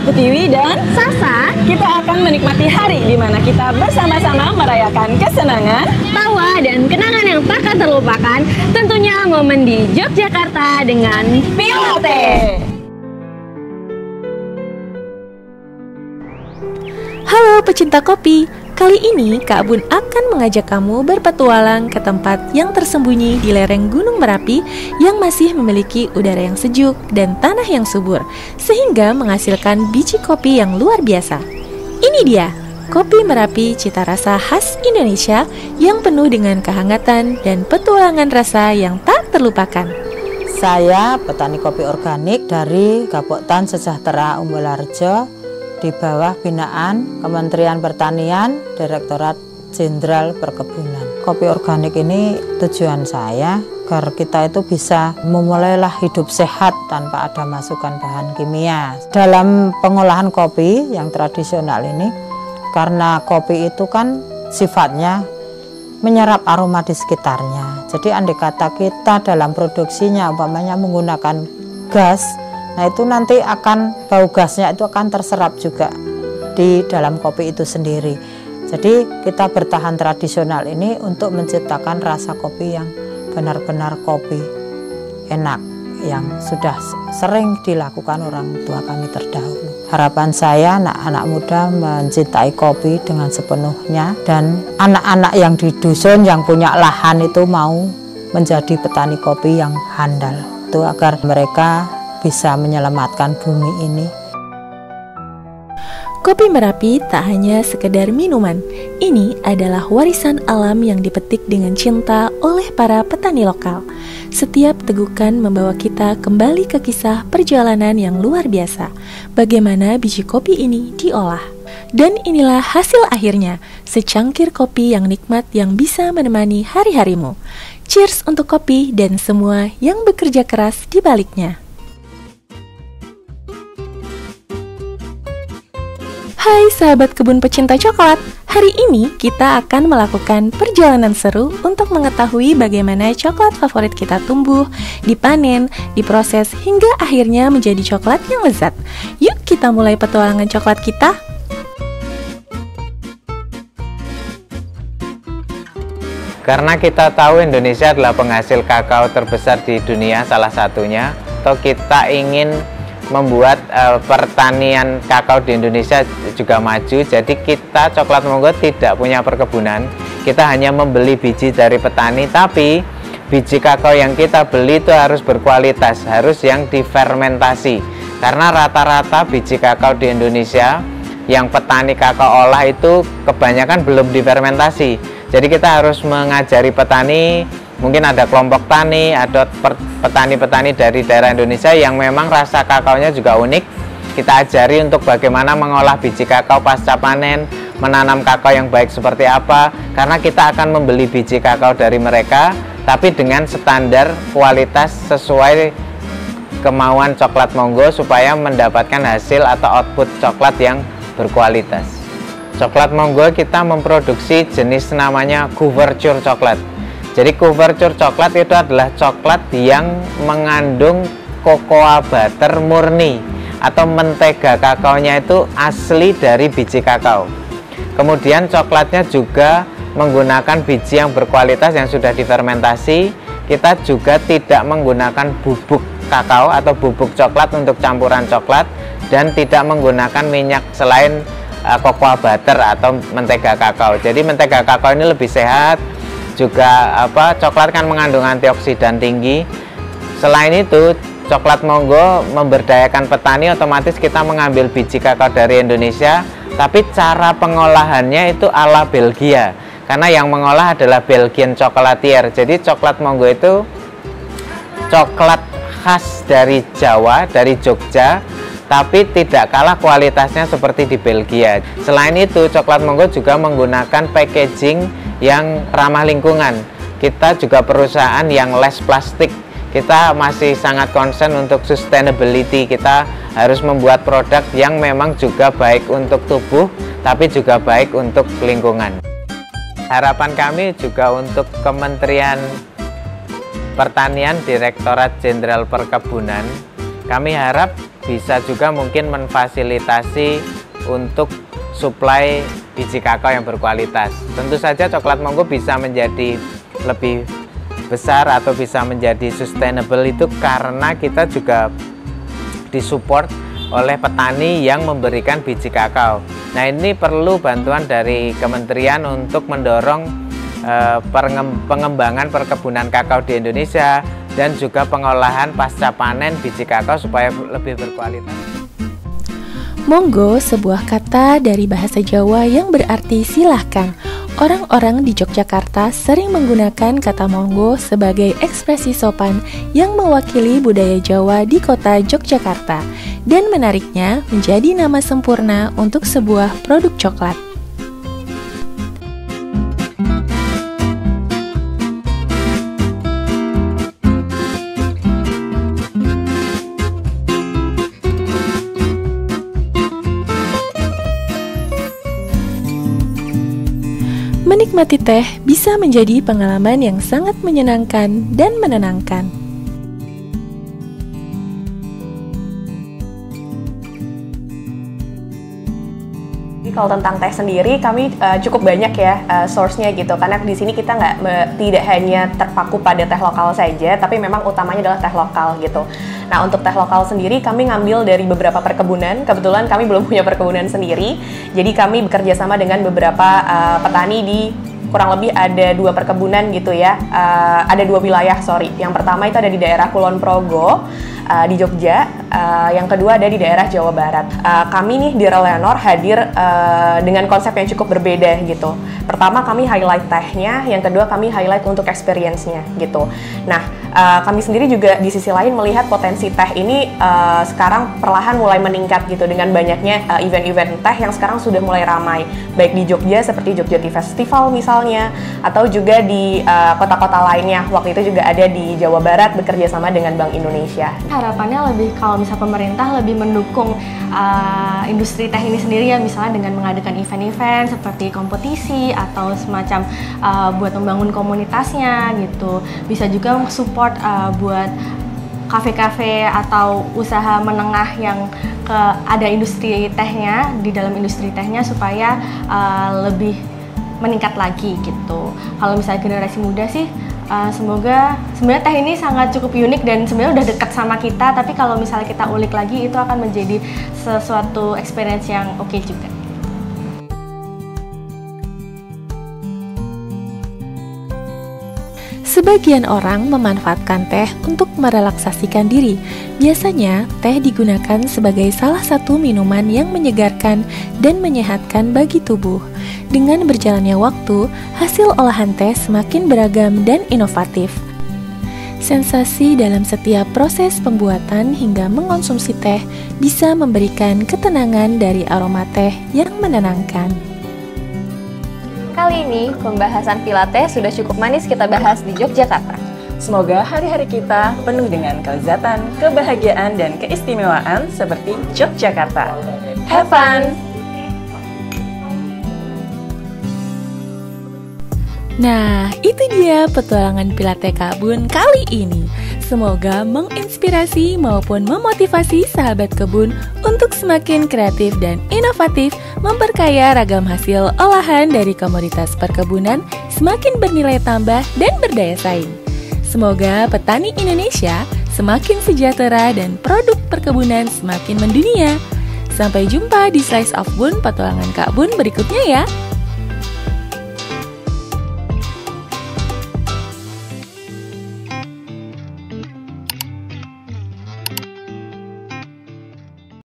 aku Tiwi dan Sasa. kita akan menikmati hari di mana kita bersama-sama merayakan kesenangan, Tawa dan kenangan yang takkan terlupakan. Tentunya momen di Yogyakarta dengan Pilote. Halo pecinta kopi, kali ini Kak Bun akan mengajak kamu berpetualang ke tempat yang tersembunyi di lereng Gunung Merapi yang masih memiliki udara yang sejuk dan tanah yang subur, sehingga menghasilkan biji kopi yang luar biasa. Ini dia, kopi Merapi cita rasa khas Indonesia yang penuh dengan kehangatan dan petualangan rasa yang tak terlupakan. Saya petani kopi organik dari Gapoktan Sejahtera Umbul-Harjo di bawah binaan Kementerian Pertanian, Direktorat Jenderal Perkebunan. Kopi organik ini tujuan saya agar kita itu bisa memulailah hidup sehat tanpa ada masukan bahan kimia. Dalam pengolahan kopi yang tradisional ini, karena kopi itu kan sifatnya menyerap aroma di sekitarnya. Jadi andai kata kita dalam produksinya umpamanya menggunakan gas, nah itu nanti akan bau gasnya itu akan terserap juga di dalam kopi itu sendiri. Jadi kita bertahan tradisional ini untuk menciptakan rasa kopi yang benar-benar kopi enak yang sudah sering dilakukan orang tua kami terdahulu. Harapan saya anak-anak muda mencintai kopi dengan sepenuhnya, dan anak-anak yang di dusun yang punya lahan itu mau menjadi petani kopi yang handal, itu agar mereka bisa menyelamatkan bumi ini. Kopi Merapi tak hanya sekedar minuman. Ini adalah warisan alam yang dipetik dengan cinta oleh para petani lokal. Setiap tegukan membawa kita kembali ke kisah perjalanan yang luar biasa. Bagaimana biji kopi ini diolah. Dan inilah hasil akhirnya, secangkir kopi yang nikmat yang bisa menemani hari-harimu. Cheers untuk kopi dan semua yang bekerja keras di baliknya. Hai sahabat kebun pecinta coklat, hari ini kita akan melakukan perjalanan seru untuk mengetahui bagaimana coklat favorit kita tumbuh, dipanen, diproses hingga akhirnya menjadi coklat yang lezat. Yuk kita mulai petualangan coklat kita. Karena kita tahu Indonesia adalah penghasil kakao terbesar di dunia salah satunya, atau kita ingin membuat pertanian kakao di Indonesia juga maju. Jadi kita Coklat Monggo tidak punya perkebunan, kita hanya membeli biji dari petani, tapi biji kakao yang kita beli itu harus berkualitas, harus yang difermentasi. Karena rata-rata biji kakao di Indonesia yang petani kakao olah itu kebanyakan belum difermentasi. Jadi kita harus mengajari petani, mungkin ada kelompok tani, ada petani-petani dari daerah Indonesia yang memang rasa kakaonya juga unik. Kita ajari untuk bagaimana mengolah biji kakao pasca panen, menanam kakao yang baik seperti apa. Karena kita akan membeli biji kakao dari mereka, tapi dengan standar kualitas sesuai kemauan Coklat Monggo supaya mendapatkan hasil atau output coklat yang berkualitas. Coklat Monggo kita memproduksi jenis namanya couverture coklat. Jadi couverture coklat itu adalah coklat yang mengandung cocoa butter murni atau mentega kakaonya itu asli dari biji kakao. Kemudian coklatnya juga menggunakan biji yang berkualitas yang sudah difermentasi. Kita juga tidak menggunakan bubuk kakao atau bubuk coklat untuk campuran coklat, dan tidak menggunakan minyak selain cocoa butter atau mentega kakao. Jadi mentega kakao ini lebih sehat. Juga coklat kan mengandung antioksidan tinggi. Selain itu, Coklat Monggo memberdayakan petani, otomatis kita mengambil biji kakao dari Indonesia, tapi cara pengolahannya itu ala Belgia. Karena yang mengolah adalah Belgian Chocolatier. Jadi Coklat Monggo itu coklat khas dari Jawa, dari Jogja, tapi tidak kalah kualitasnya seperti di Belgia. Selain itu, Coklat Monggo juga menggunakan packaging yang ramah lingkungan. Kita juga perusahaan yang less plastik. Kita masih sangat concern untuk sustainability. Kita harus membuat produk yang memang juga baik untuk tubuh, tapi juga baik untuk lingkungan. Harapan kami juga untuk Kementerian Pertanian, Direktorat Jenderal Perkebunan, kami harap bisa juga mungkin memfasilitasi untuk suplai biji kakao yang berkualitas. Tentu saja coklat Monggo bisa menjadi lebih besar atau bisa menjadi sustainable itu karena kita juga disupport oleh petani yang memberikan biji kakao. Nah, ini perlu bantuan dari kementerian untuk mendorong pengembangan perkebunan kakao di Indonesia dan juga pengolahan pasca panen biji kakao supaya lebih berkualitas. Monggo sebuah kata dari bahasa Jawa yang berarti silahkan. Orang-orang di Yogyakarta sering menggunakan kata monggo sebagai ekspresi sopan yang mewakili budaya Jawa di kota Yogyakarta dan menariknya menjadi nama sempurna untuk sebuah produk coklat. Menikmati teh bisa menjadi pengalaman yang sangat menyenangkan dan menenangkan. Kalau tentang teh sendiri, kami cukup banyak ya source-nya gitu, karena di sini kita tidak hanya terpaku pada teh lokal saja, tapi memang utamanya adalah teh lokal gitu. Nah, untuk teh lokal sendiri kami ngambil dari beberapa perkebunan. Kebetulan kami belum punya perkebunan sendiri, jadi kami bekerja sama dengan beberapa petani di kurang lebih ada 2 perkebunan gitu ya, ada 2 wilayah, sorry. Yang pertama itu ada di daerah Kulon Progo di Jogja, yang kedua ada di daerah Jawa Barat. Kami nih di Relenor hadir dengan konsep yang cukup berbeda gitu. Pertama kami highlight tehnya, yang kedua kami highlight untuk experience-nya gitu. Nah, kami sendiri juga di sisi lain melihat potensi teh ini sekarang perlahan mulai meningkat gitu dengan banyaknya event-event teh yang sekarang sudah mulai ramai, baik di Jogja seperti Jogja Tea Festival misalnya, atau juga di kota-kota lainnya. Waktu itu juga ada di Jawa Barat bekerja sama dengan Bank Indonesia. Harapannya lebih kalau misal pemerintah lebih mendukung industri teh ini sendiri ya, misalnya dengan mengadakan event-event seperti kompetisi atau semacam buat membangun komunitasnya gitu. Bisa juga support buat kafe-kafe atau usaha menengah yang ada industri tehnya, di dalam industri tehnya supaya lebih meningkat lagi gitu. Kalau misalnya generasi muda sih semoga sebenarnya teh ini sangat cukup unik dan sebenarnya udah dekat sama kita, tapi kalau misalnya kita ulik lagi itu akan menjadi sesuatu experience yang oke juga. Sebagian orang memanfaatkan teh untuk merelaksasikan diri. Biasanya, teh digunakan sebagai salah satu minuman yang menyegarkan dan menyehatkan bagi tubuh. Dengan berjalannya waktu, hasil olahan teh semakin beragam dan inovatif. Sensasi dalam setiap proses pembuatan hingga mengonsumsi teh bisa memberikan ketenangan dari aroma teh yang menenangkan. Kali ini pembahasan Pilates sudah cukup manis kita bahas di Yogyakarta. Semoga hari-hari kita penuh dengan kelezatan, kebahagiaan, dan keistimewaan seperti Yogyakarta. Have fun! Nah, itu dia petualangan Pilates Kak Bun kali ini. Semoga menginspirasi maupun memotivasi sahabat kebun untuk semakin kreatif dan inovatif, memperkaya ragam hasil olahan dari komoditas perkebunan, semakin bernilai tambah dan berdaya saing. Semoga petani Indonesia semakin sejahtera dan produk perkebunan semakin mendunia. Sampai jumpa di Slice of Bun petualangan Kak Bun berikutnya ya.